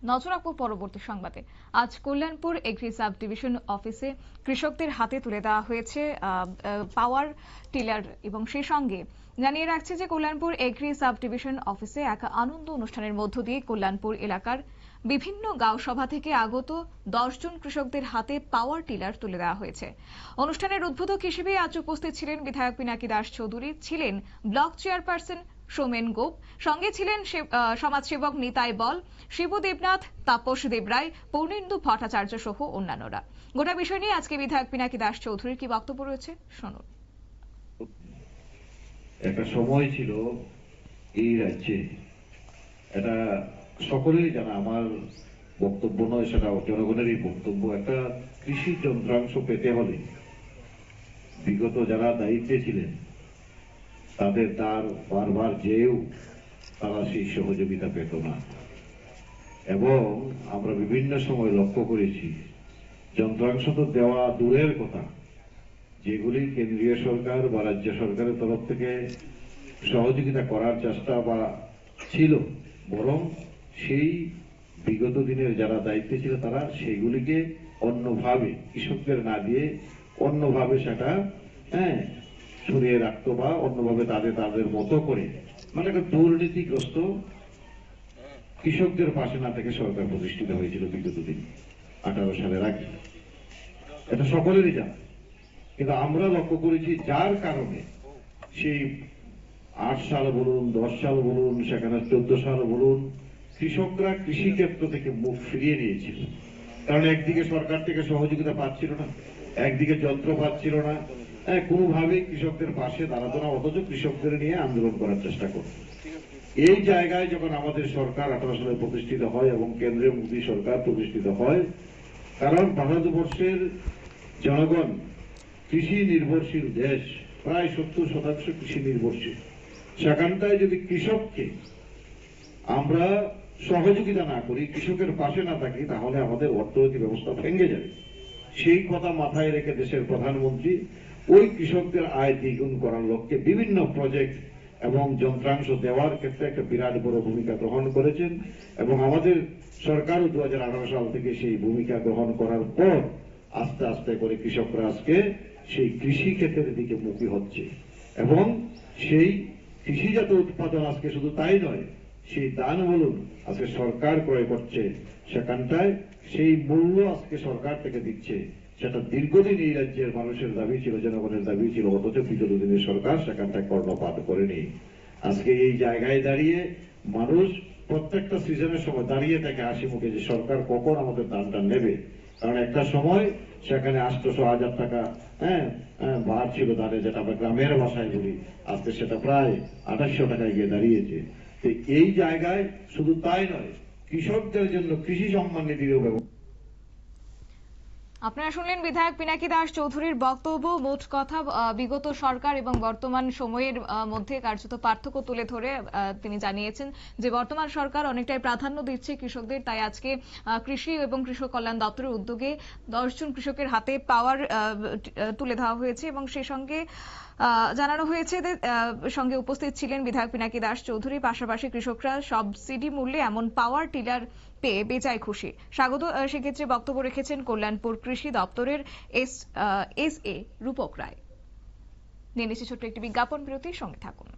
নজর রাখবো পরবর্তী সংবাদে। আজ কল্যাণপুর এগ্রি সাব ডিভিশন অফিসে কৃষকদের হাতে তুলে দেওয়া হয়েছে পাওয়ার টিলার এবং সেই সঙ্গে জানিয়ে রাখছে যে কল্যাণপুর এগ্রি সাব ডিভিশন অফিসে এক আনন্দ অনুষ্ঠানের মধ্য দিয়ে কল্যাণপুর এলাকার বিভিন্ন গাঁও সভা থেকে আগত 10 জন কৃষকদের হাতে পাওয়ার টিলার তুলে দেওয়া হয়েছে। অনুষ্ঠানের উদ্বোধক হিসেবে আজ উপস্থিত ছিলেন বিধায়ক পিনাকি দাস চৌধুরী, ছিলেন ব্লক চেয়ারপারসন সোমেন গোপ, সঙ্গে ছিলেন সমাজসেবক নিতাই বল, শিবু দেবনাথ, তাপস দেবরায়, পূর্ণেন্দু ভট্টাচার্য সহ অন্যান্যরা। গোটা বিষয় নিয়ে আজকে বিধায়ক পিনাকি দাস চৌধুরীর কি বক্তব্য রয়েছে শুনুন। একটা সময় ছিল এই রাজ্যে, এটা সকলেরই জানা, আমার বক্তব্য নয়, সেটা জনগণেরই বক্তব্য, একটা কৃষি যন্ত্রাংশ পেতে হলে বিগত যারা দায়িত্বে ছিলেন তাদের তার বারবার যেও তারা সেই সহযোগিতা পেত না। এবং আমরা বিভিন্ন সময় লক্ষ্য করেছি যন্ত্রাংশ তো দেওয়া দূরের কথা, যেগুলি কেন্দ্রীয় সরকার বা রাজ্য সরকারের তরফ থেকে সহযোগিতা করার চেষ্টা বা ছিল, বরং সেই বিগত দিনের যারা দায়িত্বে ছিল তারা সেইগুলিকে অন্যভাবে কৃষকদের না দিয়ে অন্যভাবে সেটা সরিয়ে রাখতো বা অন্যভাবে তাদের মতো করে, মানে একটা দুর্নীতিগ্রস্ত কৃষকদের পাশে না থেকে সরকার প্রতিষ্ঠিত হয়েছিল বিগত দিন 18 সালের আগে। এটা সকলেরই জানা, কিন্তু আমরা লক্ষ্য করেছি যার কারণে সেই 8 সাল বলুন, 10 সাল বলুন, সেখানে 14 সাল বলুন, কৃষকরা কৃষি ক্ষেত্র থেকে মুখ ফিরিয়ে নিয়েছিল। কারণ একদিকে সরকার থেকে সহযোগিতা পাচ্ছিল না, একদিকে যন্ত্র পাচ্ছিল না, কোনোভাবেই কৃষকদের পাশে দাঁড়াতো না, অথচ কৃষকদের নিয়ে আন্দোলন করার চেষ্টা করত। এই জায়গায় যখন আমাদের সরকার 18 সালে প্রতিষ্ঠিত হয় এবং কেন্দ্রীয় মোদী সরকার প্রতিষ্ঠিত হয়, কারণ ভারতবর্ষের জনগণ কৃষি নির্ভরশীল দেশ, প্রায় 70% কৃষি নির্ভরশীল, সেখানটায় যদি কৃষককে আমরা সহযোগিতা না করি, কৃষকের পাশে না থাকি, তাহলে আমাদের অর্থনৈতিক ব্যবস্থা ভেঙে যাবে। সেই কথা মাথায় রেখে দেশের প্রধানমন্ত্রী ওই কৃষকদের আয় দ্বিগুণ করার লক্ষ্যে বিভিন্ন প্রজেক্ট এবং যন্ত্রাংশ দেওয়ার ক্ষেত্রে একটা বিরাট বড় ভূমিকা গ্রহণ করেছেন। এবং আমাদের সরকারও 2018 সাল থেকে সেই ভূমিকা গ্রহণ করার পর আস্তে আস্তে করে কৃষকরা আজকে সেই কৃষি ক্ষেত্রের দিকে মুখী হচ্ছে এবং সেই কৃষিজাত উৎপাদন আজকে শুধু তাই নয়, সেই দান বলুন আজকে সরকার ক্রয় করছে, সেখানটায় সেই মূল্য আজকে সরকার থেকে দিচ্ছে। সেটা দীর্ঘদিন এই রাজ্যের মানুষের দাবি ছিল, জনগণের দাবি ছিল, অথচ বিগত দিনের সরকার সেখানটায় কর্ণপাত করেনি। আজকে এই জায়গায় দাঁড়িয়ে মানুষ প্রত্যেকটা সিজনের সময় দাঁড়িয়ে থাকে হাসি মুখে যে সরকার কখন আমাদের দানটা নেবে। কারণ একটা সময় সেখানে 800-1000 টাকা ভার ছিল দাঁড়ে, যেটা আমরা গ্রামের ভাষায় বলি, আজকে সেটা প্রায় 2800 টাকায় গিয়ে দাঁড়িয়েছে। তো এই জায়গায় শুধু তাই নয়, কৃষকদের জন্য কৃষি সম্মান নিধিরও ব্যবস্থা। আপনারা শুনলেন বিধায়ক পিনাকি দাস চৌধুরীর বক্তব্য। মোট কথা বিগত সরকার এবং বর্তমান সময়ের মধ্যে কার্যত পার্থক্য তুলে ধরে তিনি জানিয়েছেন যে বর্তমান সরকার অনেকটাই প্রাধান্য দিচ্ছে কৃষকদের, তাই আজকে কৃষি এবং কৃষক কল্যাণ দপ্তরের উদ্যোগে 10 জন কৃষকের হাতে পাওয়ার তুলে দেওয়া হয়েছে এবং সেই সঙ্গে জানানো হয়েছে যে সঙ্গে উপস্থিত ছিলেন বিধায়ক পিনাকি দাস চৌধুরী। পাশাপাশি কৃষকরা সাবসিডি মূল্যে এমন পাওয়ার টিলার পেয়ে বেজায় খুশি। স্বাগত সেক্ষেত্রে বক্তব্য রেখেছেন কল্যাণপুর কৃষি দপ্তরের এস এ রূপক রায়। নিয়ে নিচ্ছে ছোট্ট একটি বিজ্ঞাপন বিরতির সঙ্গে থাকুন।